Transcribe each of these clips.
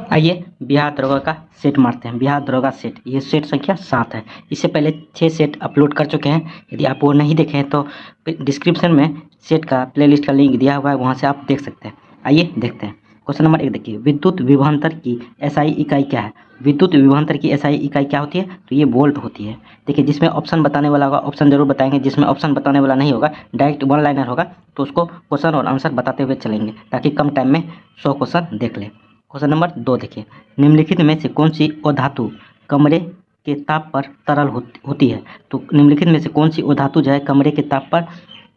आइए बिहार दरोगा का सेट मारते हैं। बिहार दरोगा सेट, ये सेट संख्या 7 है। इससे पहले 6 सेट अपलोड कर चुके हैं। यदि आप वो नहीं देखे हैं तो डिस्क्रिप्शन में सेट का प्लेलिस्ट का लिंक दिया हुआ है, वहाँ से आप देख सकते हैं। आइए देखते हैं। क्वेश्चन नंबर 1 देखिए, विद्युत विभवांतर की एसआई इकाई क्या है? विद्युत विभवांतर की एसआई इकाई क्या होती है? तो ये वोल्ट होती है। देखिए, जिसमें ऑप्शन बताने वाला होगा ऑप्शन जरूर बताएंगे, जिसमें ऑप्शन बताने वाला नहीं होगा डायरेक्ट वन लाइनर होगा तो उसको क्वेश्चन और आंसर बताते हुए चलेंगे, ताकि कम टाइम में 100 क्वेश्चन देख लें। क्वेश्चन नंबर 2 देखिए, निम्नलिखित में से कौन सी अधातु कमरे के ताप पर तरल होती है? तो निम्नलिखित में से कौन सी अधातु जो है कमरे के ताप पर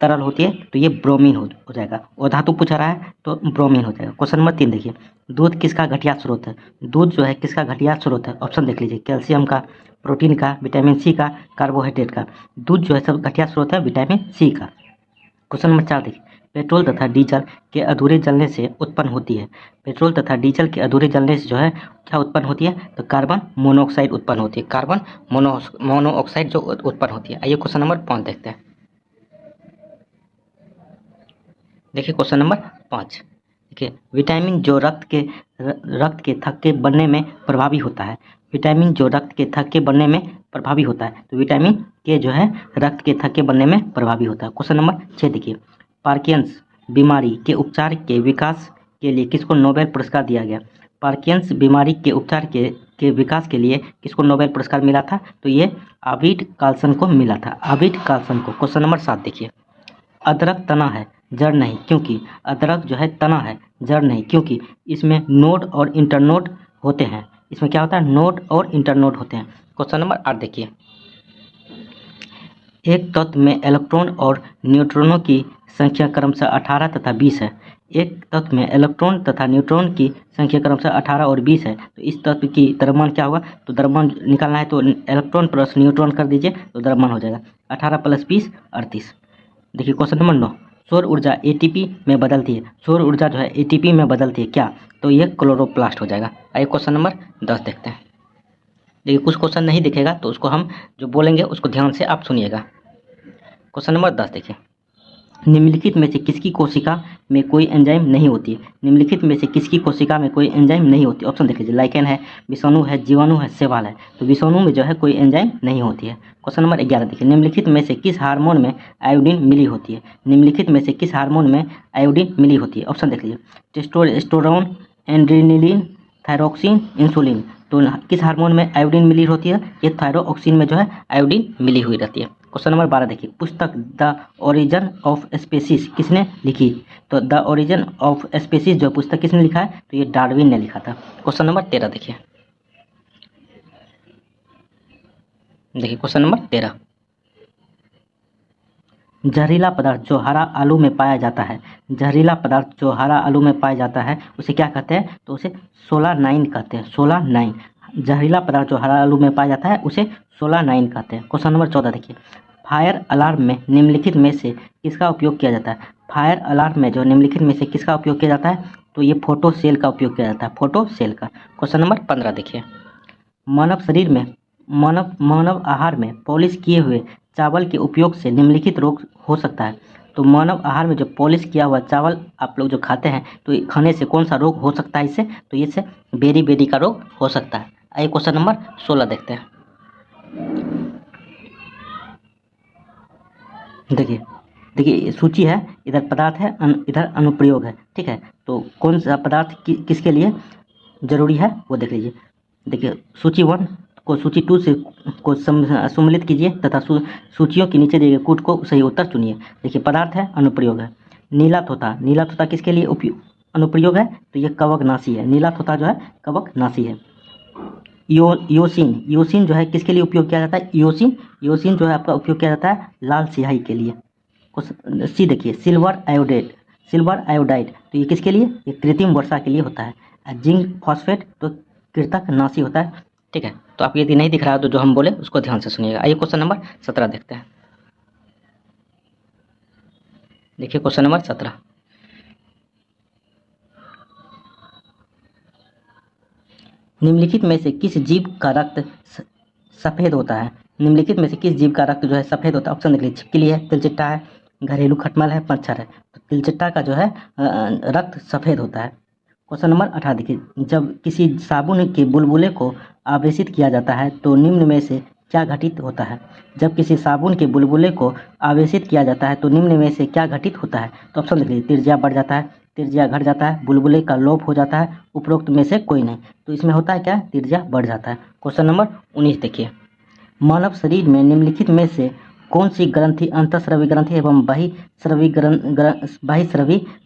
तरल होती है? तो ये ब्रोमीन हो जाएगा। अधातु पूछा रहा है तो ब्रोमीन हो जाएगा। क्वेश्चन नंबर 3 देखिए, दूध किसका घटिया स्रोत है? दूध जो है किसका घटिया स्रोत है? ऑप्शन देख लीजिए, कैल्शियम का, प्रोटीन का, विटामिन सी का, कार्बोहाइड्रेट का। दूध जो है सब घटिया स्रोत है विटामिन सी का। क्वेश्चन नंबर 4 देखिए, पेट्रोल तथा डीजल के अधूरे जलने से उत्पन्न होती है। पेट्रोल तथा डीजल के अधूरे जलने से जो है क्या उत्पन्न होती है? तो कार्बन मोनोऑक्साइड उत्पन्न होती है। कार्बन मोनोऑक्साइड जो उत्पन्न होती है। आइए क्वेश्चन नंबर 5 देखते हैं। देखिए क्वेश्चन नंबर 5 देखिए, विटामिन जो रक्त के थक्के बनने में प्रभावी होता है। विटामिन जो रक्त के थक्के बनने में प्रभावी होता है, तो विटामिन के जो है रक्त के थक्के बनने में प्रभावी होता है। क्वेश्चन नंबर 6 देखिए, पार्किंस बीमारी के उपचार के विकास के लिए किसको नोबेल पुरस्कार दिया गया? पार्किंस बीमारी के उपचार के विकास के लिए किसको नोबेल पुरस्कार मिला था? तो ये आविड कार्लसन को मिला था। आविड कार्लसन को। क्वेश्चन नंबर 7 देखिए, अदरक तना है जड़ नहीं, क्योंकि अदरक जो है तना है जड़ नहीं, क्योंकि इसमें नोड और इंटरनोड होते हैं। इसमें क्या होता है? नोड और इंटरनोड होते हैं। क्वेश्चन नंबर 8 देखिए, एक तत्व में इलेक्ट्रॉन और न्यूट्रॉनों की संख्या क्रमशः 18 तथा 20 है। एक तत्व में इलेक्ट्रॉन तथा न्यूट्रॉन की संख्या क्रमशः 18 और 20 है, तो इस तत्व की द्रव्यमान क्या होगा? तो द्रव्यमान निकालना है तो इलेक्ट्रॉन प्लस न्यूट्रॉन कर दीजिए तो द्रव्यमान हो जाएगा 18 + 20 38। देखिए क्वेश्चन नंबर 9, सौर ऊर्जा एटीपी में बदलती है। सौर ऊर्जा जो है एटीपी में बदलती है क्या? तो ये क्लोरोप्लास्ट हो जाएगा। आइए क्वेश्चन नंबर 10 देखते हैं। देखिए कुछ क्वेश्चन नहीं दिखेगा तो उसको हम जो बोलेंगे उसको ध्यान से आप सुनिएगा। क्वेश्चन नंबर 10 देखिए, निम्नलिखित में से किसकी कोशिका में कोई एंजाइम नहीं होती है? निम्नलिखित में से किसकी कोशिका में कोई एंजाइम नहीं होती? ऑप्शन देख लीजिए, लाइकेन है, विषाणु है, जीवाणु है, शैवाल है। तो विषाणु में जो है कोई एंजाइम नहीं होती है। क्वेश्चन नंबर 11 देखिए, निम्नलिखित में से किस हार्मोन में आयोडीन मिली होती है? निम्नलिखित में से किस हार्मोन में आयोडीन मिली होती है? ऑप्शन देख लीजिए, टेस्टोस्टेरोन, एड्रेनलिन, थायरोक्सिन, इंसुलिन। तो किस हार्मोन में आयोडीन मिली होती है? ये थायरोक्सिन में जो है आयोडीन मिली हुई रहती है। क्वेश्चन नंबर 12 देखिए, पुस्तक द ओरिजिन ऑफ स्पीसीज किसने लिखी? तो द ओरिजिन ऑफ स्पीसीज जो पुस्तक किसने लिखा है? तो ये डार्विन ने लिखा था। क्वेश्चन नंबर 13 देखिए, क्वेश्चन नंबर 13, जहरीला पदार्थ जो हरा आलू में पाया जाता है, जहरीला पदार्थ जो हरा आलू में पाया जाता है उसे क्या कहते हैं? तो उसे सोलानाइन कहते हैं। सोलानाइन, जहरीला पदार्थ जो हरा आलू में पाया जाता है उसे सोलानाइन कहते हैं। क्वेश्चन नंबर 14 देखिए, फायर अलार्म में निम्नलिखित में से किसका उपयोग किया जाता है? फायर अलार्म में जो निम्नलिखित में से किसका उपयोग किया जाता है? तो ये फोटो सेल का उपयोग किया जाता है, फोटो सेल का। क्वेश्चन नंबर 15 देखिए, मानव शरीर में मानव आहार में पॉलिश किए हुए चावल के उपयोग से निम्नलिखित रोग हो सकता है। तो मानव आहार में जो पॉलिश किया हुआ चावल आप लोग जो खाते हैं तो खाने से कौन सा रोग हो सकता है इससे? तो इससे बेरी बेरी का रोग हो सकता है। आइए क्वेश्चन नंबर 16 देखते हैं। देखिए सूची है, इधर पदार्थ है, इधर अनुप्रयोग है, ठीक है। तो कौन सा पदार्थ किसके लिए जरूरी है वो देख लीजिए। देखिए सूची 1 को सूची 2 से को सम्मिलित कीजिए तथा सूचियों के नीचे दिए गए कूट को सही उत्तर चुनिए। देखिए पदार्थ है, अनुप्रयोग है। नीला तोता, नीला तोता किसके लिए अनुप्रयोग है? तो ये कवकनाशी है। नीला तोता जो है कवकनाशी है। योसिन जो है किसके लिए उपयोग किया जाता है? योसिन जो है आपका उपयोग किया जाता है लाल स्याही के लिए। सी देखिए, सिल्वर आयोडाइड, तो ये किसके लिए? ये कृत्रिम वर्षा के लिए होता है। जिंक फॉस्फेट तो कृतकनाशी होता है, ठीक है। तो आप यदि नहीं दिख रहा है तो जो हम बोले उसको ध्यान से सुनिएगा। आइए क्वेश्चन नंबर 17 देखते हैं। देखिए क्वेश्चन नंबर 17, निम्नलिखित में से किस जीव का रक्त सफेद होता है? निम्नलिखित में से किस जीव का रक्त जो है सफेद होता है? ऑप्शन देख लीजिए, छिपकली है, तिलचिट्टा है, घरेलू खटमल है, मच्छर है। तो तिलचिट्टा का जो है रक्त सफेद होता है। क्वेश्चन नंबर 18 देखिए, जब किसी साबुन के बुलबुले को आवेशित किया जाता है तो निम्न में से क्या घटित होता है? जब किसी साबुन के बुलबुले को आवेशित किया जाता है तो निम्न में से क्या घटित होता है? तो ऑप्शन देख लीजिए, त्रिज्या बढ़ जाता है, त्रिज्या घट जाता है, बुलबुले का लोप हो जाता है, उपरोक्त में से कोई नहीं। तो इसमें होता है क्या? त्रिज्या बढ़ जाता है। क्वेश्चन नंबर 19 देखिए, मानव शरीर में निम्नलिखित में से कौन सी ग्रंथि अंतःस्रावी ग्रंथि एवं बाह्यस्रावी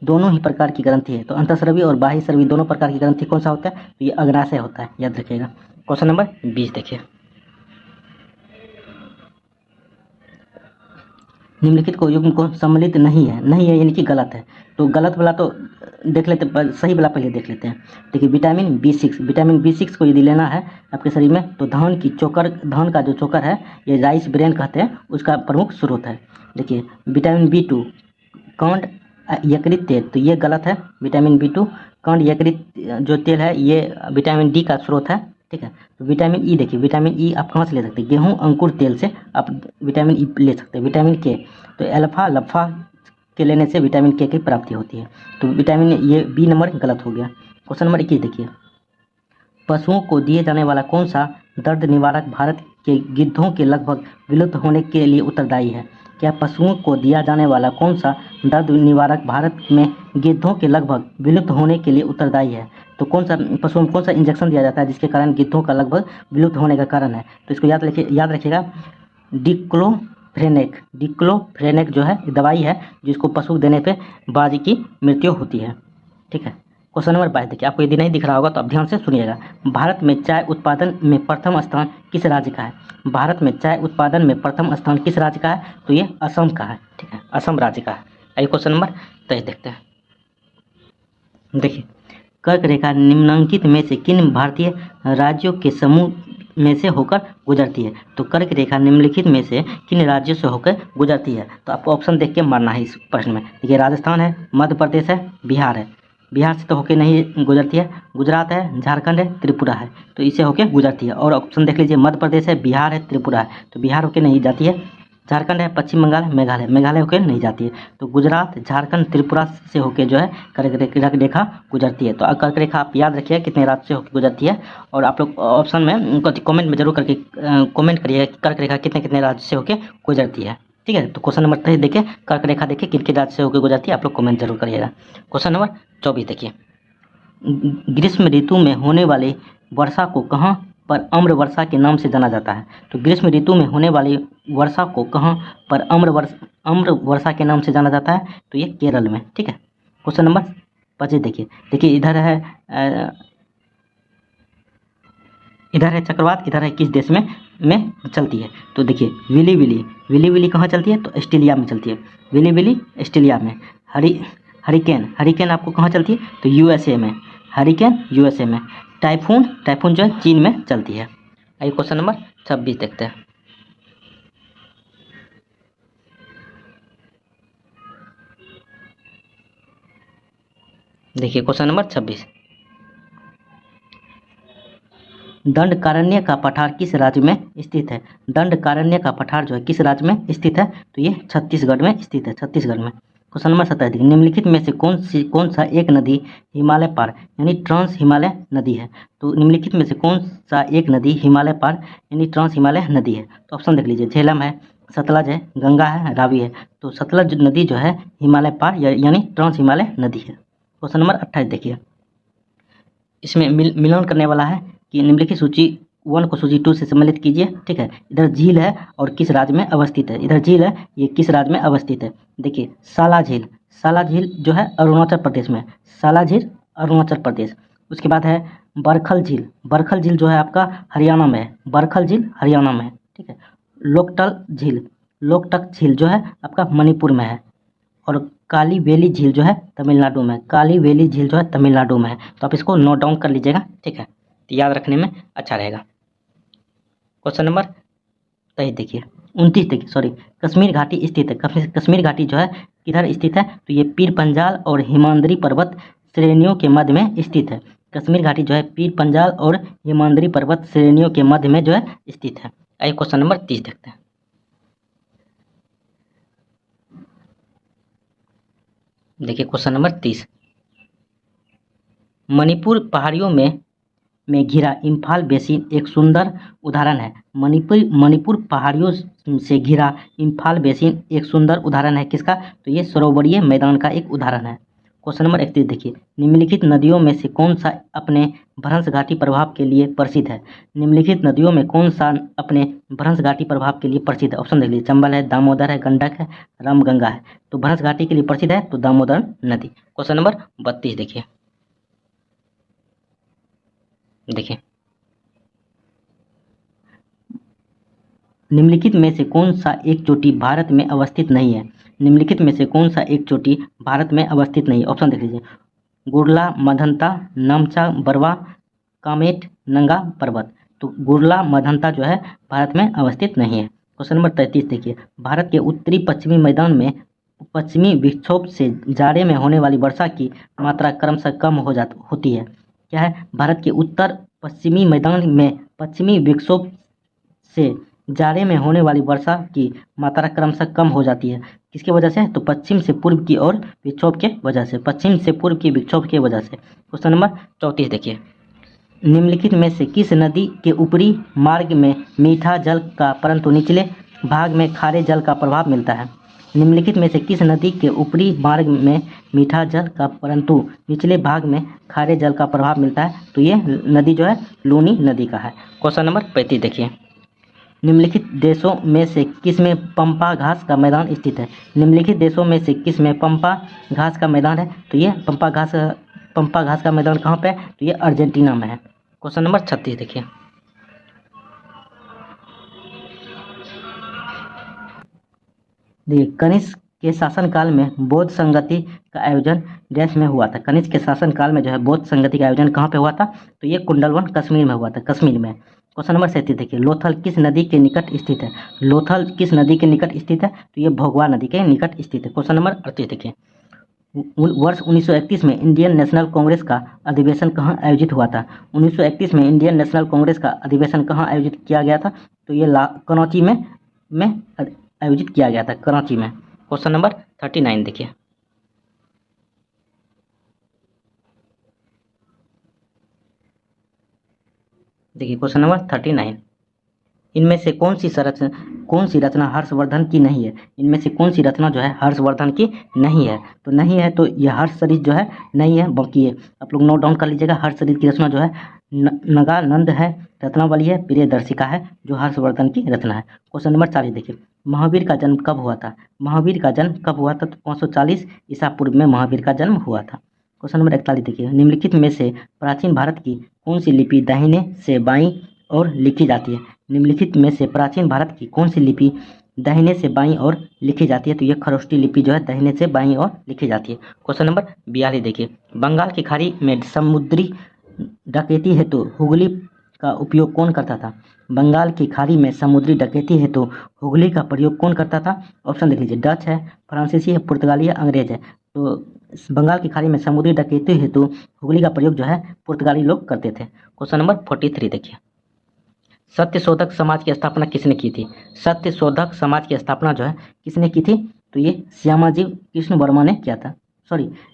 दोनों ही प्रकार की ग्रंथि है? तो अंतःस्रावी और बाह्यस्रावी दोनों प्रकार की ग्रंथि कौन सा होता है? तो ये अग्नाशय होता है, याद रखिएगा। क्वेश्चन नंबर 20 देखिए, निम्नलिखित को युग्म को सम्मिलित नहीं है, नहीं है यानी कि गलत है। तो गलत वाला तो देख लेते, सही वाला पहले देख लेते हैं। देखिए, विटामिन B6, विटामिन B6 को यदि लेना है आपके शरीर में तो धान का जो चोकर है, ये राइस ब्रेन कहते हैं, उसका प्रमुख स्रोत है। देखिए, विटामिन B2 कांड यकृत तेल, तो ये गलत है। विटामिन B2 कांड यकृत जो तेल है, ये विटामिन डी का स्रोत है। ठीक है, तो विटामिन ई देखिए, विटामिन ई आप कहाँ से ले सकते हैं? गेहूं अंकुर तेल से आप विटामिन ई ले सकते हैं। विटामिन के, तो अल्फा लफ़ा के लेने से विटामिन के की प्राप्ति होती है। तो विटामिन, ये बी नंबर गलत हो गया। क्वेश्चन नंबर 21 देखिए, पशुओं को दिए जाने वाला कौन सा दर्द निवारक भारत के गिद्धों के लगभग विलुप्त होने के लिए उत्तरदायी है? क्या पशुओं को दिया जाने वाला कौन सा दर्द निवारक भारत में गिद्धों के लगभग विलुप्त होने के लिए उत्तरदायी है? तो कौन सा पशुओं में कौन सा इंजेक्शन दिया जाता है जिसके कारण गिद्धों का लगभग विलुप्त होने का कारण है? तो इसको याद रखिएगा, डिक्लोफ्रेनेक जो है दवाई है जिसको पशु देने पे बाजी की मृत्यु होती है। ठीक है, क्वेश्चन नंबर 22 देखिए, आपको यदि नहीं दिख रहा होगा तो आप ध्यान से सुनिएगा। भारत में चाय उत्पादन में प्रथम स्थान किस राज्य का है? भारत में चाय उत्पादन में प्रथम स्थान किस राज्य का है? तो ये असम का है। ठीक है, असम राज्य का है। आइए क्वेश्चन नंबर 23 देखते हैं। देखिए, कर्क रेखा निम्नलिखित में से किन भारतीय राज्यों के समूह में से होकर गुजरती है? तो कर्क रेखा निम्नलिखित में से किन राज्यों से होकर गुजरती है? तो आपको ऑप्शन देख के मारना है इस प्रश्न में। देखिए, राजस्थान है, मध्य प्रदेश है, बिहार है। बिहार से तो होके नहीं गुजरती है, गुजरात है, झारखंड है, त्रिपुरा है, तो इसे होके गुजरती है। और ऑप्शन देख लीजिए, मध्य प्रदेश है, बिहार है, त्रिपुरा है, तो बिहार होके नहीं जाती है। झारखंड है, पश्चिम बंगाल है, मेघालय होकर नहीं जाती है। तो गुजरात, झारखंड, त्रिपुरा से होकर जो है कर्क रेखा गुजरती है। तो कर्क रेखा आप याद रखिए कितने राज्य से होकर गुजरती है, और आप लोग ऑप्शन में कमेंट में जरूर करके कमेंट करिए कर्क रेखा कितने कितने राज्य से होकर गुजरती है। ठीक है, तो क्वेश्चन नंबर 23 देखिए, कर्क रेखा देखिए किन किन राज्य से होकर गुजरती है, आप लोग कमेंट जरूर करिएगा। क्वेश्चन नंबर 24 देखिए, ग्रीष्म ऋतु में होने वाली वर्षा को कहाँ पर अम्र वर्षा के नाम से जाना जाता है? तो ग्रीष्म ऋतु में होने वाली वर्षा को कहाँ पर अम्र वर्षा के नाम से जाना जाता है? तो ये केरल में। ठीक है, क्वेश्चन नंबर 25 देखिए इधर है चक्रवात, इधर है किस देश में चलती है? तो देखिए, विली विली कहाँ चलती है? तो ऑस्ट्रेलिया में चलती है। विली विली ऑस्ट्रेलिया में। हरिकेन आपको कहाँ चलती है? तो यूएसए में। हरिकेन यूएसए में। टाइफून जो है चीन में चलती है। आइए क्वेश्चन नंबर 26 देखते हैं। देखिए, क्वेश्चन नंबर 26, दंडकारण्य का पठार किस राज्य में स्थित है? दंडकारण्य का पठार जो है किस राज्य में स्थित है? तो ये छत्तीसगढ़ में स्थित है, छत्तीसगढ़ में। क्वेश्चन नंबर 27, निम्नलिखित में से कौन सा एक नदी हिमालय पार यानी ट्रांस हिमालय नदी है? तो निम्नलिखित में से कौन सा एक नदी हिमालय पार यानी ट्रांस हिमालय नदी है? तो ऑप्शन देख लीजिए, झेलम है, सतलज है, गंगा है, रावी है। तो सतलज नदी जो है हिमालय पार यानी ट्रांस हिमालय नदी है। क्वेश्चन नंबर 28 देखिए, इसमें मिलान करने वाला है कि निम्नलिखित सूची 1 को सूची 2 से सम्मिलित कीजिए। ठीक है, इधर झील है और किस राज्य में अवस्थित है? इधर झील है, ये किस राज्य में अवस्थित है? देखिए, साला झील जो है अरुणाचल प्रदेश में, साला झील अरुणाचल प्रदेश। उसके बाद है बरखल झील जो है आपका हरियाणा में है, बरखल झील हरियाणा में है। ठीक है, लोकटक झील जो है आपका मणिपुर में है, और काली वेली झील जो है तमिलनाडु में, काली वेली झील जो है तमिलनाडु में है। तो आप इसको नोट डाउन कर लीजिएगा। ठीक है, तो याद रखने में अच्छा रहेगा। क्वेश्चन नंबर 23 देखिए, 29 देखिए, सॉरी, कश्मीर घाटी स्थित है। कश्मीर घाटी जो है किधर स्थित है? तो ये पीर पंजाल और हिमाद्री पर्वत श्रेणियों के मध्य में स्थित है। कश्मीर घाटी जो है पीर पंजाल और हिमाद्री पर्वत श्रेणियों के मध्य में जो है स्थित है। आइए क्वेश्चन नंबर 30 देखते हैं। देखिए, क्वेश्चन नंबर 30, मणिपुर पहाड़ियों में घिरा इम्फाल बेसिन एक सुंदर उदाहरण है। मणिपुर पहाड़ियों से घिरा इम्फाल बेसिन एक सुंदर उदाहरण है किसका? तो ये सरोवरीय मैदान का एक उदाहरण है। क्वेश्चन नंबर 31 देखिए, निम्नलिखित नदियों में से कौन सा अपने भ्रंश घाटी प्रभाव के लिए प्रसिद्ध है? निम्नलिखित नदियों में कौन सा अपने भ्रंश घाटी प्रभाव के लिए प्रसिद्ध है? ऑप्शन देख लीजिए, चंबल है, दामोदर है, गंडक है, रामगंगा है। तो भ्रंश घाटी के लिए प्रसिद्ध है तो दामोदर नदी। क्वेश्चन नंबर 32 देखिए, निम्नलिखित में से कौन सा एक चोटी भारत में अवस्थित नहीं है? निम्नलिखित में से कौन सा एक चोटी भारत में अवस्थित नहीं है? ऑप्शन देख लीजिए, गुरला, मधंता, नामचा, बरवा, कामेट, नंगा पर्वत। तो गुरला मधंता जो है भारत में अवस्थित नहीं है। क्वेश्चन नंबर 33 देखिए, भारत के उत्तरी पश्चिमी मैदान में पश्चिमी विक्षोभ से जाड़े में होने वाली वर्षा की मात्रा क्रमशः कम होती है। क्या है? भारत के उत्तर पश्चिमी मैदान में पश्चिमी विक्षोभ से जाड़े में होने वाली वर्षा की मात्रा क्रमशः कम हो जाती है। किसकी वजह से? तो पश्चिम से पूर्व की ओर विक्षोभ के वजह से, पश्चिम से पूर्व की विक्षोभ के वजह से। क्वेश्चन नंबर 34 देखिए, निम्नलिखित में से किस नदी के ऊपरी मार्ग में मीठा जल का परंतु निचले भाग में खारे जल का प्रभाव मिलता है? निम्नलिखित में से किस नदी के ऊपरी मार्ग में मीठा जल का परंतु निचले भाग में खारे जल का प्रभाव मिलता है? तो ये नदी जो है लूनी नदी का है। क्वेश्चन नंबर 35 देखिए, निम्नलिखित देशों में से किस में पंपा घास का मैदान स्थित है? निम्नलिखित देशों में से किस में पंपा घास का मैदान है? तो ये पंपा घास का मैदान कहाँ पे है? तो ये अर्जेंटीना में है। क्वेश्चन नंबर 36 देखिए, कनिष्क के शासनकाल में बौद्ध संगति का आयोजन देश में हुआ था। कनिष्क के शासनकाल में जो है बौद्ध संगति का आयोजन कहाँ पे हुआ था? तो ये कुंडलवन कश्मीर में हुआ था, कश्मीर में। क्वेश्चन नंबर 37 देखिए, लोथल किस नदी के निकट स्थित है? लोथल किस नदी के निकट स्थित है? तो ये भोगवा नदी के निकट स्थित है। क्वेश्चन नंबर 38 देखिए, वर्ष 1931 में इंडियन नेशनल कांग्रेस का अधिवेशन कहाँ आयोजित हुआ था? 1931 में इंडियन नेशनल कांग्रेस का अधिवेशन कहाँ आयोजित किया गया था? तो ये कराची में आयोजित किया गया था, कराची में। क्वेश्चन नंबर 39 देखिए, क्वेश्चन नंबर 39, इनमें से कौन सी रचना हर्षवर्धन की नहीं है? इनमें से कौन सी रचना जो है हर्षवर्धन की नहीं है? तो नहीं है तो यह हर्षचरित जो है नहीं है, बाकी है। आप लोग नोट डाउन कर लीजिएगा, हर्षचरित की रचना जो है नगानंद है, रत्नावली है, प्रियदर्शिका है, जो हर्षवर्धन की रचना है। क्वेश्चन नंबर 40 देखिए, महावीर का जन्म कब हुआ था? महावीर का जन्म कब हुआ था? तो 540 ईसा पूर्व में महावीर का जन्म हुआ था। क्वेश्चन नंबर 41 देखिए, निम्नलिखित में से प्राचीन भारत की कौन सी लिपि दाहिने से बाईं ओर लिखी जाती है? निम्नलिखित में से प्राचीन भारत की कौन सी लिपि दाहिने से बाईं ओर लिखी जाती है? तो यह खरोष्टी लिपि जो है दाहिने से बाईं ओर लिखी जाती है। क्वेश्चन नंबर 42 देखिए, बंगाल की खाड़ी में समुद्री डकैती हेतु हुगली का उपयोग कौन करता था? बंगाल की खाड़ी में समुद्री डकैती हेतु हुगली का प्रयोग कौन करता था? ऑप्शन देख लीजिए, डच है, फ्रांसीसी है, पुर्तगाली है, अंग्रेज है। तो बंगाल की खाड़ी में समुद्री डकैती हेतु हुगली का प्रयोग जो है पुर्तगाली लोग करते थे। क्वेश्चन नंबर 43 देखिए, सत्यशोधक समाज की स्थापना किसने की थी? सत्यशोधक समाज की स्थापना जो है किसने की थी? तो ये श्यामाजी कृष्ण वर्मा ने किया था।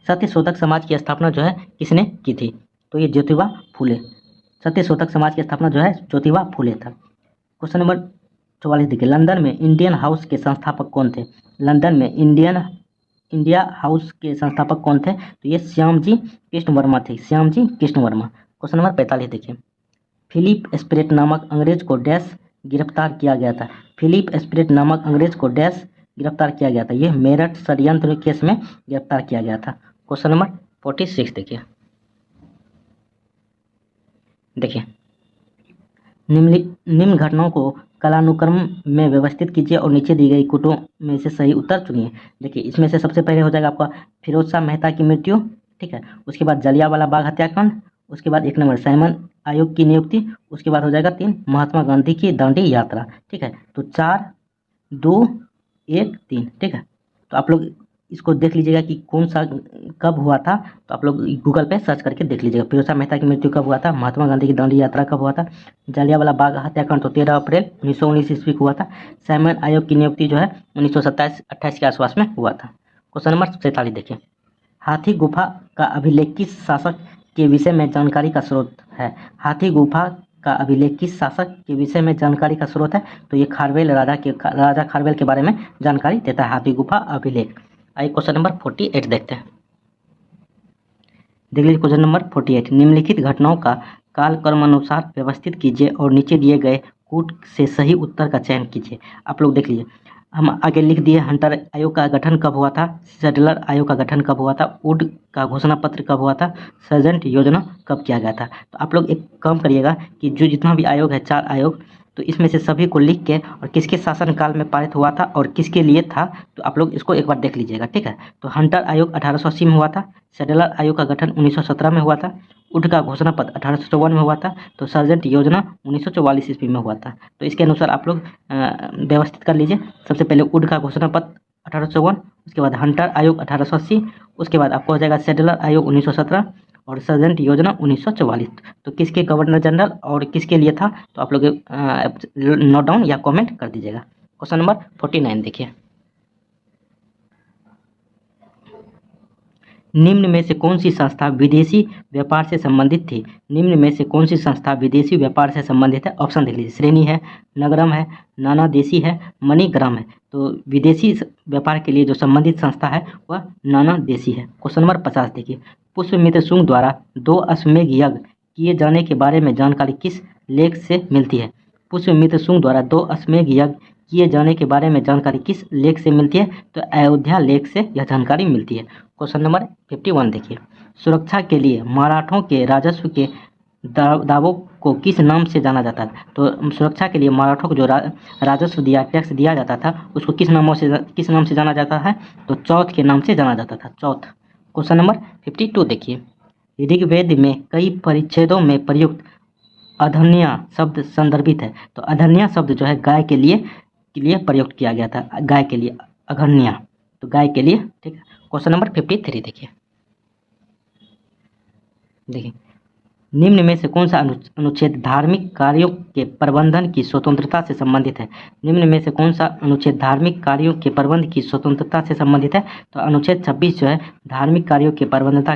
सत्यशोधक समाज की स्थापना जो है किसने की थी? तो ये ज्योतिबा फूले। सत्यशोधक समाज की स्थापना जो है ज्योतिबा फूले था। क्वेश्चन नंबर 44 देखिए, लंदन में इंडियन हाउस के संस्थापक कौन थे? लंदन में इंडिया हाउस के संस्थापक कौन थे? तो ये श्यामजी कृष्ण वर्मा थे, श्यामजी कृष्ण वर्मा। क्वेश्चन नंबर 45 देखिए, फिलिप स्प्रेट नामक अंग्रेज को डैश गिरफ्तार किया गया था? फिलिप स्प्रेट नामक अंग्रेज को डैश गिरफ्तार किया गया था? यह मेरठ षड्यंत्र केस में गिरफ्तार किया गया था। क्वेश्चन नंबर 46 देखिए, निम्न घटनाओं को कालानुक्रम में व्यवस्थित कीजिए और नीचे दी गई कोटों में से सही उत्तर चुनिए। देखिए, इसमें से सबसे पहले हो जाएगा आपका फिरोज शाह मेहता की मृत्यु, ठीक है। उसके बाद जलियांवाला बाग हत्याकांड, उसके बाद 1 नंबर साइमन आयोग की नियुक्ति, उसके बाद हो जाएगा 3 महात्मा गांधी की दांडी यात्रा, ठीक है। तो 4, 2, 1, 3, ठीक है। तो आप लोग इसको देख लीजिएगा कि कौन सा कब हुआ था, तो आप लोग गूगल पे सर्च करके देख लीजिएगा। फिरोज शाह मेहता की मृत्यु कब हुआ था, महात्मा गांधी की दांडी यात्रा कब हुआ था, जलियांवाला बाग हत्याकांड तो 13 अप्रैल 1919 ईस्वी को हुआ था। साइमन आयोग की नियुक्ति जो है 1927-28 के आसपास में हुआ था। क्वेश्चन नंबर 47 देखिए, हाथी गुफा का अभिलेख किस शासक के विषय में जानकारी का स्रोत है? हाथी गुफा का अभिलेख किस शासक के विषय में जानकारी का स्रोत है? तो ये खारवेल राजा खारवेल के बारे में जानकारी देता है हाथी गुफा अभिलेख। आइए क्वेश्चन नंबर 48 देखते हैं। देख लीजिए क्वेश्चन नंबर 48। निम्नलिखित घटनाओं का कालक्रम अनुसार व्यवस्थित कीजिए और नीचे दिए गए कूट से सही उत्तर का चयन कीजिए। आप लोग देख लीजिए, हम आगे लिख दिए हंटर आयोग का गठन कब हुआ था, सेटलर आयोग का गठन कब हुआ था, वुड का घोषणा पत्र कब हुआ था, सर्जेंट योजना कब किया गया था। तो आप लोग एक काम करिएगा कि जो जितना भी आयोग है 4 आयोग, तो इसमें से सभी को लिख के और किसके शासनकाल में पारित हुआ था और किसके लिए था, तो आप लोग इसको एक बार देख लीजिएगा, ठीक है। तो हंटर आयोग 1880 में हुआ था, सेटलर आयोग का गठन 1917 में हुआ था, वुड का घोषणा पत्र 1854 में हुआ था, तो सर्जेंट योजना 1944 ईस्वी में हुआ था। तो इसके अनुसार आप लोग व्यवस्थित कर लीजिए। सबसे पहले वुड का घोषणा पत्र 1854, उसके बाद हंटर आयोग 1880, उसके बाद आपको हो जाएगा सेटलर आयोग 1917 और सर्जेंट योजना 1944। तो किसके गवर्नर जनरल और किसके लिए था, तो आप लोग नोट डाउन या कमेंट कर दीजिएगा। क्वेश्चन नंबर 49 देखिए। निम्न में से कौन सी संस्था विदेशी व्यापार से संबंधित थी? निम्न में से कौन सी संस्था विदेशी व्यापार से संबंधित है? ऑप्शन देख लीजिए, श्रेणी है, नगरम है, नानादेशी है, मणिग्राम है। तो विदेशी व्यापार के लिए जो संबंधित संस्था है वह नानादेशी है। क्वेश्चन नंबर 50 देखिए। पुष्यमित्र शुंग द्वारा 2 अश्वमेध यज्ञ किए जाने के बारे में जानकारी किस लेख से मिलती है? पुष्यमित्र शुंग द्वारा 2 अश्वमेध यज्ञ किए जाने के बारे में जानकारी किस लेख से मिलती है? तो अयोध्या लेख से यह जानकारी मिलती है। क्वेश्चन नंबर 51 देखिए। सुरक्षा के लिए मराठों के राजस्व के दावों को किस नाम से जाना जाता था? तो सुरक्षा के लिए मराठों को जो राजस्व दिया, टैक्स दिया जाता था, उसको किस नाम से जाना जाता है? तो चौथ के नाम से जाना जाता था, चौथ। क्वेश्चन नंबर 52 देखिए। ऋग्वेद में कई परिच्छेदों में प्रयुक्त अधन्या शब्द संदर्भित है। तो अधन्या शब्द जो है गाय के लिए प्रयुक्त किया गया था, गाय के लिए अघन्या, तो गाय के लिए, ठीक है। क्वेश्चन नंबर 53 देखिए। निम्न में से कौन सा अनुच्छेद धार्मिक कार्यों के प्रबंधन की स्वतंत्रता से संबंधित है? निम्न में से कौन सा अनुच्छेद धार्मिक कार्यों के प्रबंध की स्वतंत्रता से संबंधित है? तो अनुच्छेद 26 जो है धार्मिक कार्यों के प्रबंध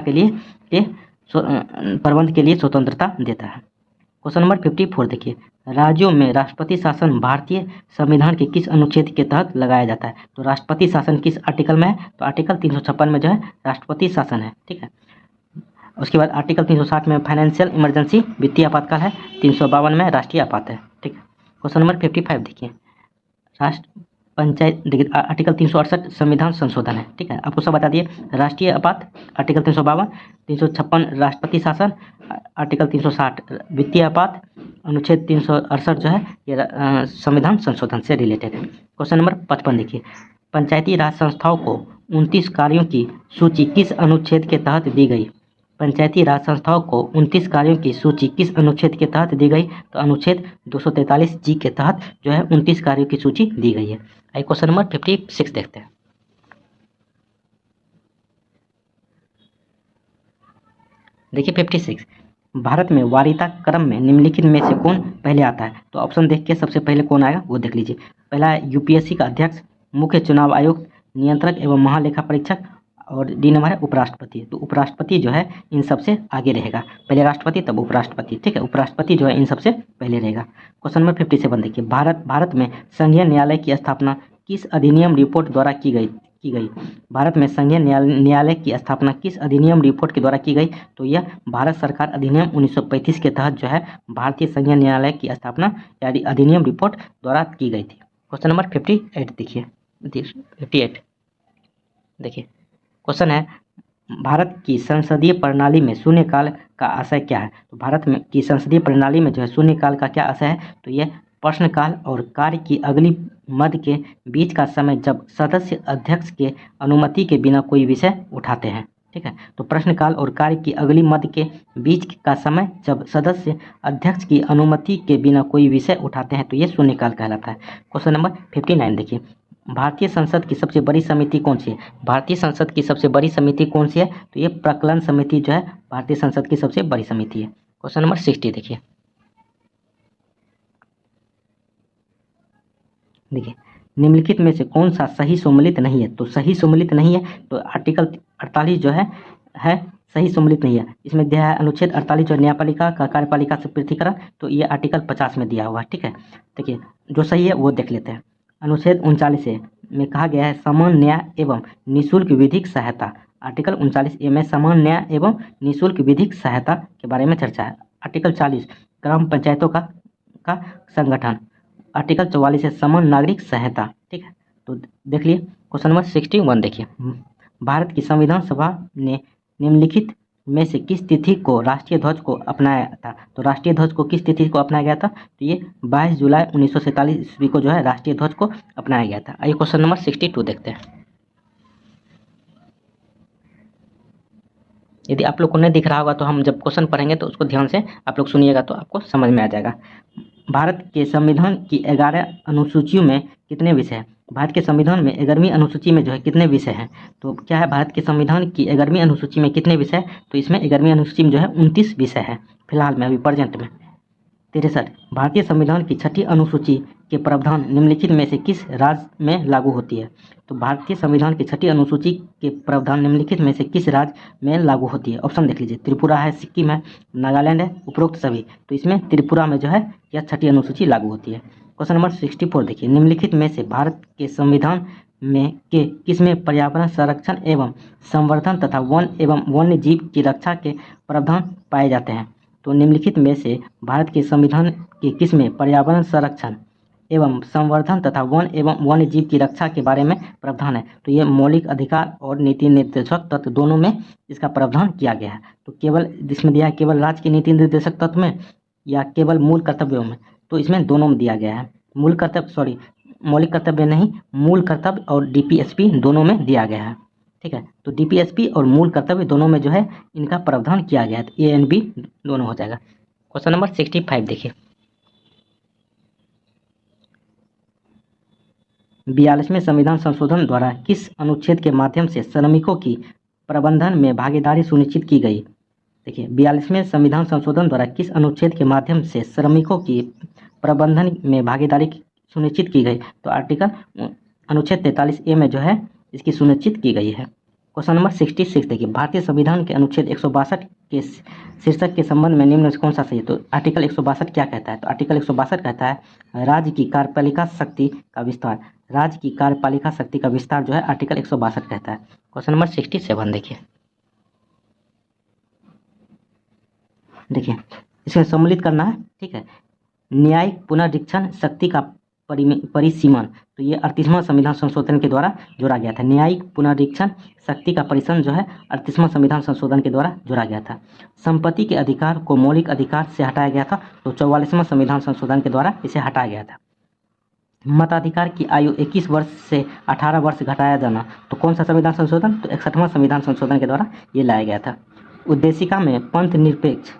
के लिए स्वतंत्रता देता है। क्वेश्चन नंबर 54 देखिए। राज्यों में राष्ट्रपति शासन भारतीय संविधान के किस अनुच्छेद के तहत लगाया जाता है? तो राष्ट्रपति शासन किस आर्टिकल में है? तो आर्टिकल 356 में जो है राष्ट्रपति शासन है, ठीक है। उसके बाद आर्टिकल 360 में फाइनेंशियल इमरजेंसी वित्तीय आपातकाल है, 352 में राष्ट्रीय आपात है, ठीक है। क्वेश्चन नंबर 55 देखिए। राष्ट्र पंचायत देखिए, आर्टिकल 368 संविधान संशोधन है, ठीक है। आपको सब बता दिए। राष्ट्रीय आपात आर्टिकल 352, 356 राष्ट्रपति शासन, आर्टिकल 360 वित्तीय आपात, अनुच्छेद 368 जो है ये संविधान संशोधन से रिलेटेड है। क्वेश्चन नंबर 55 देखिए। पंचायती राज संस्थाओं को 29 कार्यों की सूची किस अनुच्छेद के तहत दी गई? पंचायती राज संस्थाओं को 29 कार्यों की सूची किस अनुच्छेद के तहत दी गई? तो अनुच्छेद 243 जी के तहत जो है 29 कार्यों की सूची दी गई है। आइए क्वेश्चन नंबर 56 देखते हैं। देखिए 56। भारत में वारिता क्रम में निम्नलिखित में से कौन पहले आता है? तो ऑप्शन देख के सबसे पहले कौन आएगा वो देख लीजिए। पहला है यूपीएससी का अध्यक्ष, मुख्य चुनाव आयुक्त, नियंत्रक एवं महालेखा परीक्षक, और डी नंबर है उपराष्ट्रपति। तो उपराष्ट्रपति जो है इन सबसे आगे रहेगा, पहले राष्ट्रपति तब उपराष्ट्रपति, ठीक है। उपराष्ट्रपति जो है इन सबसे पहले रहेगा। क्वेश्चन नंबर 57 देखिए। भारत में संघीय न्यायालय की स्थापना किस अधिनियम रिपोर्ट द्वारा की गई? भारत में संघीय न्यायालय की स्थापना किस अधिनियम रिपोर्ट के द्वारा की गई? तो यह भारत सरकार अधिनियम 1935 के तहत जो है भारतीय संघीय न्यायालय की स्थापना यानी अधिनियम रिपोर्ट द्वारा की गई थी। क्वेश्चन नंबर 58 देखिए। 58 देखिए, क्वेश्चन है भारत की संसदीय प्रणाली में शून्यकाल का आशय क्या है? तो भारत में की संसदीय प्रणाली में जो है शून्यकाल का क्या आशय है? तो यह प्रश्नकाल और कार्य की अगली मद के बीच का समय जब सदस्य अध्यक्ष के अनुमति के बिना कोई विषय उठाते हैं, ठीक है। तो प्रश्नकाल और कार्य की अगली मद के बीच का समय जब सदस्य अध्यक्ष की अनुमति के बिना कोई विषय उठाते हैं तो ये शून्यकाल कहलाता है। क्वेश्चन नंबर 59 देखिए। भारतीय संसद की सबसे बड़ी समिति कौन सी है? भारतीय संसद की सबसे बड़ी समिति कौन सी है? तो ये प्रकलन समिति जो है भारतीय संसद की सबसे बड़ी समिति है। क्वेश्चन नंबर 60 देखिए। निम्नलिखित में से कौन सा सही सम्मिलित नहीं है? तो सही सम्मिलित नहीं है तो आर्टिकल 48 जो है सही सम्मिलित नहीं है। इसमें दिया है अनुच्छेद 48 जो न्यायपालिका का कार्यपालिका से पृथकीकरण, तो ये आर्टिकल 50 में दिया हुआ है। ठीक है, देखिए जो सही है वो देख लेते हैं। अनुच्छेद 39 में कहा गया है समान न्याय एवं निःशुल्क विधिक सहायता। आर्टिकल 39A में समान न्याय एवं निःशुल्क विधिक सहायता के बारे में चर्चा है। आर्टिकल 40 ग्राम पंचायतों का संगठन। आर्टिकल 44 है समान नागरिक सहायता। ठीक है, तो देख लिए क्वेश्चन नंबर 61 देखिए, भारत की संविधान सभा ने निम्नलिखित में से किस तिथि को राष्ट्रीय ध्वज को अपनाया था? तो राष्ट्रीय ध्वज को किस तिथि को अपनाया गया था? तो ये 22 जुलाई 1947 ईस्वी को जो है राष्ट्रीय ध्वज को अपनाया गया था। आइए क्वेश्चन नंबर 62 देखते हैं। यदि आप लोग को नहीं दिख रहा होगा तो हम जब क्वेश्चन पढ़ेंगे तो उसको ध्यान से आप लोग सुनिएगा तो आपको समझ में आ जाएगा। भारत के संविधान की 11 अनुसूचियों में कितने विषय हैं? भारत के संविधान में 11वीं अनुसूची में जो है कितने विषय हैं? तो क्या है, भारत के संविधान की 11वीं अनुसूची में कितने विषय? तो इसमें 11वीं अनुसूची में जो है 29 विषय है फिलहाल में, अभी प्रेजेंट में। 63 भारतीय संविधान की 6ठी अनुसूची के प्रावधान निम्नलिखित में से किस राज्य में लागू होती है? तो भारतीय संविधान की 6ठी अनुसूची के प्रावधान निम्नलिखित में से किस राज्य में लागू होती है? ऑप्शन देख लीजिए, त्रिपुरा है, सिक्किम है, नागालैंड है, उपरोक्त सभी। तो इसमें त्रिपुरा में जो है यह 6ठी अनुसूची लागू होती है। क्वेश्चन नंबर 64 देखिए, निम्नलिखित में से भारत के संविधान में के किसमें पर्यावरण संरक्षण एवं संवर्धन तथा वन एवं वन्य जीव की रक्षा के प्रावधान पाए जाते हैं? तो निम्नलिखित में से भारत के संविधान के किसमें पर्यावरण संरक्षण एवं संवर्धन तथा वन एवं वन्य जीव की रक्षा के बारे में प्रावधान है? तो ये मौलिक अधिकार और नीति निर्देशक तत्व दोनों में इसका प्रावधान किया गया है। तो केवल जिसमें दिया है केवल राज्य के नीति निर्देशक तत्व में या केवल मूल कर्तव्यों में? तो इसमें दोनों में दिया गया है। मूल कर्तव्य मौलिक कर्तव्य नहीं, मूल कर्तव्य और डीपीएसपी दोनों में दिया गया है। ठीक है, तो डीपीएसपी और मूल कर्तव्य दोनों में जो है इनका प्रावधान किया गया है। तो ए एंड बी दोनों हो जाएगा। क्वेश्चन नंबर 65 देखिए, 42वें संविधान संशोधन द्वारा किस अनुच्छेद के माध्यम से श्रमिकों की प्रबंधन में भागीदारी सुनिश्चित की गई? देखिए, 42वें संविधान संशोधन द्वारा किस अनुच्छेद के माध्यम से श्रमिकों की प्रबंधन में भागीदारी सुनिश्चित की गई? तो आर्टिकल अनुच्छेद 43A में जो है इसकी सुनिश्चित की गई है। क्वेश्चन नंबर 66 देखिए, भारतीय संविधान के अनुच्छेद 162 के शीर्षक के संबंध में निम्न में से कौन सा सही है? तो आर्टिकल 162 क्या कहता है? तो आर्टिकल 162 कहता है राज्य की कार्यपालिका शक्ति का विस्तार। राज्य की कार्यपालिका शक्ति का विस्तार जो है आर्टिकल 162 कहता है। क्वेश्चन नंबर 67 देखिए, इसमें सम्मिलित करना है। ठीक है, न्यायिक पुनरीक्षण शक्ति का परिसीमन, तो ये 38वां संविधान संशोधन के द्वारा जोड़ा गया था। न्यायिक पुनरीक्षण शक्ति का परिसीमन जो है 38वां संविधान संशोधन के द्वारा जोड़ा गया था। संपत्ति के अधिकार को मौलिक अधिकार से हटाया गया था, तो 44वां संविधान संशोधन के द्वारा इसे हटाया गया था। मताधिकार की आयु 21 वर्ष से 18 वर्ष घटाया जाना, तो कौन सा संविधान संशोधन? तो 61वां संविधान संशोधन के द्वारा ये लाया गया था। उद्देशिका में पंथ निरपेक्ष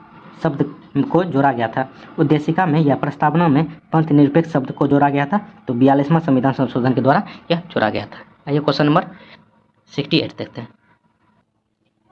शब्द को जोड़ा गया था। उद्देशिका में या प्रस्तावना में पंथ निरपेक्ष शब्द को जोड़ा गया था, तो 42वां संविधान संशोधन के द्वारा यह जोड़ा गया था। आइए क्वेश्चन नंबर 68 देखते हैं।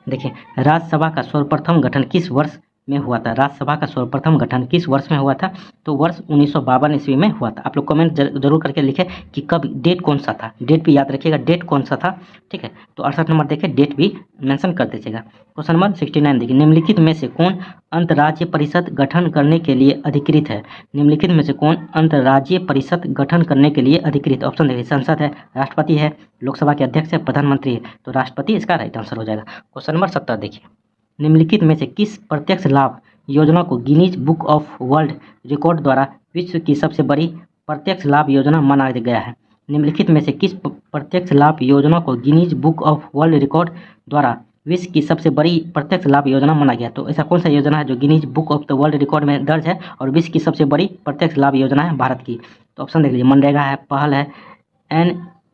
देखिए, राज्यसभा का सर्वप्रथम गठन किस वर्ष में हुआ था? राज्यसभा का सर्वप्रथम गठन किस वर्ष में हुआ था? तो वर्ष 1952 ईस्वी में हुआ था। आप लोग कमेंट जरूर करके लिखें कि कब, डेट कौन सा था, डेट भी याद रखिएगा, डेट कौन सा था। ठीक है, तो 68 नंबर देखिए, डेट भी मेंशन कर दीजिएगा। क्वेश्चन नंबर 69 देखिए, निम्नलिखित में से कौन अंतर्राज्यीय परिषद गठन करने के लिए अधिकृत है? निम्नलिखित में से कौन अंतर्राज्यीय परिषद गठन करने के लिए अधिकृत? ऑप्शन देखिए, संसद है, राष्ट्रपति है, लोकसभा के अध्यक्ष है, प्रधानमंत्री है। तो राष्ट्रपति इसका राइट आंसर हो जाएगा। क्वेश्चन नंबर 70 देखिए, निम्नलिखित में से किस प्रत्यक्ष लाभ योजना को Guinness book of world record द्वारा विश्व की सबसे बड़ी प्रत्यक्ष लाभ योजना माना गया है? निम्नलिखित में से किस प्रत्यक्ष लाभ योजना को Guinness book of world record द्वारा विश्व की सबसे बड़ी प्रत्यक्ष लाभ योजना माना गया? तो ऐसा कौन सा योजना है जो Guinness book of the world record में दर्ज है और विश्व की सबसे बड़ी प्रत्यक्ष लाभ योजना है भारत की? तो ऑप्शन देख लीजिए, मनरेगा है, पहल है,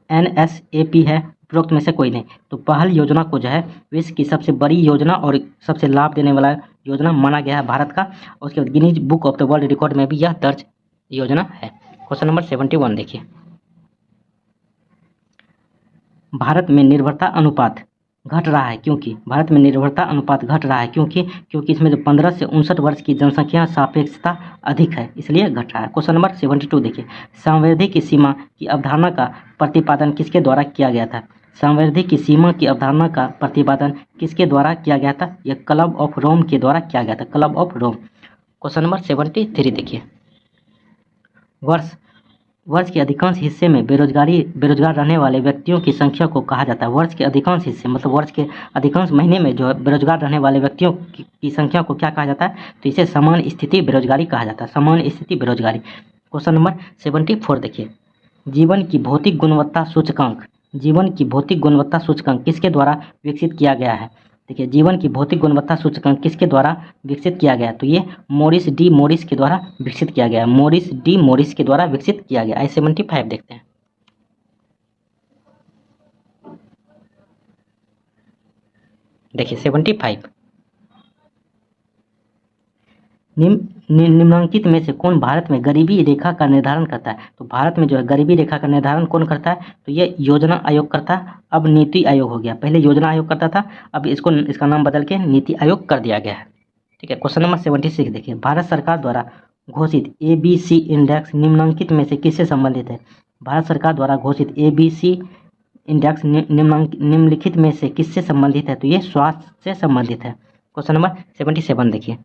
NSAP है, उपरोक्त में से कोई नहीं। तो पहल योजना को जो है विश्व की सबसे बड़ी योजना और सबसे लाभ देने वाला योजना माना गया है भारत का। उसके बाद Guinness book of the world record में भी यह दर्ज योजना है। क्वेश्चन नंबर 71 देखिए, भारत में निर्भरता अनुपात घट रहा है क्योंकि? भारत में निर्भरता अनुपात घट रहा है क्योंकि इसमें जो 15 से 59 वर्ष की जनसंख्या सापेक्षता अधिक है, इसलिए घट रहा है। क्वेश्चन नंबर 72 देखिए, समवृद्धि की सीमा की अवधारणा का प्रतिपादन किसके द्वारा किया गया था? सामर्थ्य की सीमा की अवधारणा का प्रतिपादन किसके द्वारा किया गया था? यह क्लब ऑफ रोम के द्वारा किया गया था, club of Rome. Question number 73 देखिए, वर्ष के अधिकांश हिस्से में बेरोजगार रहने वाले व्यक्तियों की संख्या को कहा जाता है। वर्ष के अधिकांश हिस्से मतलब वर्ष के अधिकांश महीने में जो है बेरोजगार रहने वाले व्यक्तियों की संख्या को क्या कहा जाता है? तो इसे समान स्थिति बेरोजगारी कहा जाता है, समान स्थिति बेरोजगारी। क्वेश्चन नंबर 74 देखिए, जीवन की भौतिक गुणवत्ता सूचकांक किसके द्वारा विकसित किया गया है? देखिए, जीवन की भौतिक गुणवत्ता सूचकांक किसके द्वारा विकसित किया गया? तो ये मॉरिस डी मॉरिस के द्वारा विकसित किया गया है, मॉरिस डी मॉरिस के द्वारा विकसित किया गया। I-75 देखते हैं। देखिए 75, निम्नलिखित में से कौन भारत में गरीबी रेखा का निर्धारण करता है? तो भारत में जो है गरीबी रेखा का निर्धारण कौन करता है? तो ये योजना आयोग करता है, अब नीति आयोग हो गया। पहले योजना आयोग करता था, अब इसका नाम बदल के नीति आयोग कर दिया गया है। ठीक है, क्वेश्चन नंबर 76 देखिए, भारत सरकार द्वारा घोषित ABC इंडेक्स निम्नलिखित में से किससे संबंधित है? भारत सरकार द्वारा घोषित ABC इंडेक्स निम्नलिखित में से किससे संबंधित है? तो ये स्वास्थ्य से संबंधित है। क्वेश्चन नंबर 77 देखिए,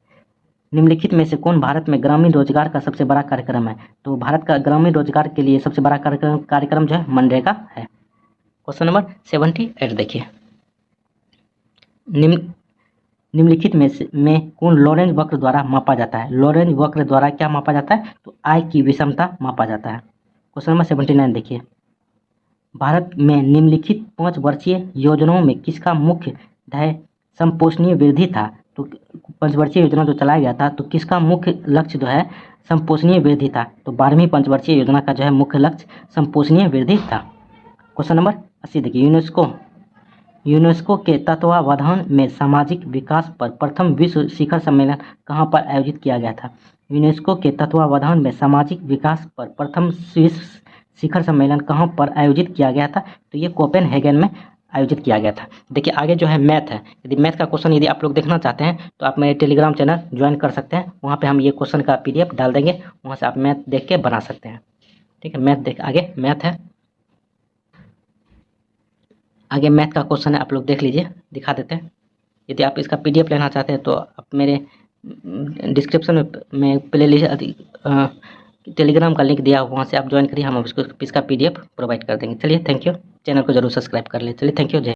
निम्नलिखित में से कौन भारत में ग्रामीण रोजगार का सबसे बड़ा कार्यक्रम है? तो भारत का ग्रामीण रोजगार के लिए सबसे बड़ा कार्यक्रम जो है मनरेगा है। क्वेश्चन नंबर 78 देखिए, निम्नलिखित में कौन लॉरेंज वक्र द्वारा मापा जाता है? लॉरेंज वक्र द्वारा क्या मापा जाता है? तो आय की विषमता मापा जाता है। क्वेश्चन नंबर 79 देखिए, भारत में निम्नलिखित 5 वर्षीय योजनाओं में किसका मुख्य ध्येय संपोषणीय वृद्धि था? तो 5 वर्षीय योजना जो चलाया गया था तो किसका मुख्य लक्ष्य जो है संपोषणीय वृद्धि था? तो 12वीं पंचवर्षीय योजना का जो है मुख्य लक्ष्य संपोषणीय वृद्धि था। क्वेश्चन नंबर 80 देखिए, यूनेस्को के तत्वावधान में सामाजिक विकास पर प्रथम विश्व शिखर सम्मेलन कहाँ पर आयोजित किया गया था? यूनेस्को के तत्वावधान में सामाजिक विकास पर प्रथम विश्व शिखर सम्मेलन कहाँ पर आयोजित किया गया था? तो ये कोपेनहेगन में आयोजित किया गया था। देखिए आगे जो है मैथ है, यदि मैथ का क्वेश्चन यदि आप लोग देखना चाहते हैं तो आप मेरे टेलीग्राम चैनल ज्वाइन कर सकते हैं, वहाँ पे हम ये क्वेश्चन का PDF डाल देंगे, वहाँ से आप मैथ देख के बना सकते हैं। ठीक है, आगे मैथ है, आगे मैथ का क्वेश्चन है, आप लोग देख लीजिए, दिखा देते हैं। यदि आप इसका PDF लेना चाहते हैं तो आप मेरे डिस्क्रिप्शन में प्ले लिस्ट टेलीग्राम का लिंक दिया, वहाँ से आप ज्वाइन करिए, हम इसका PDF प्रोवाइड कर देंगे। चलिए थैंक यू, चैनल को जरूर सब्सक्राइब कर ले। चलिए थैंक यू, जय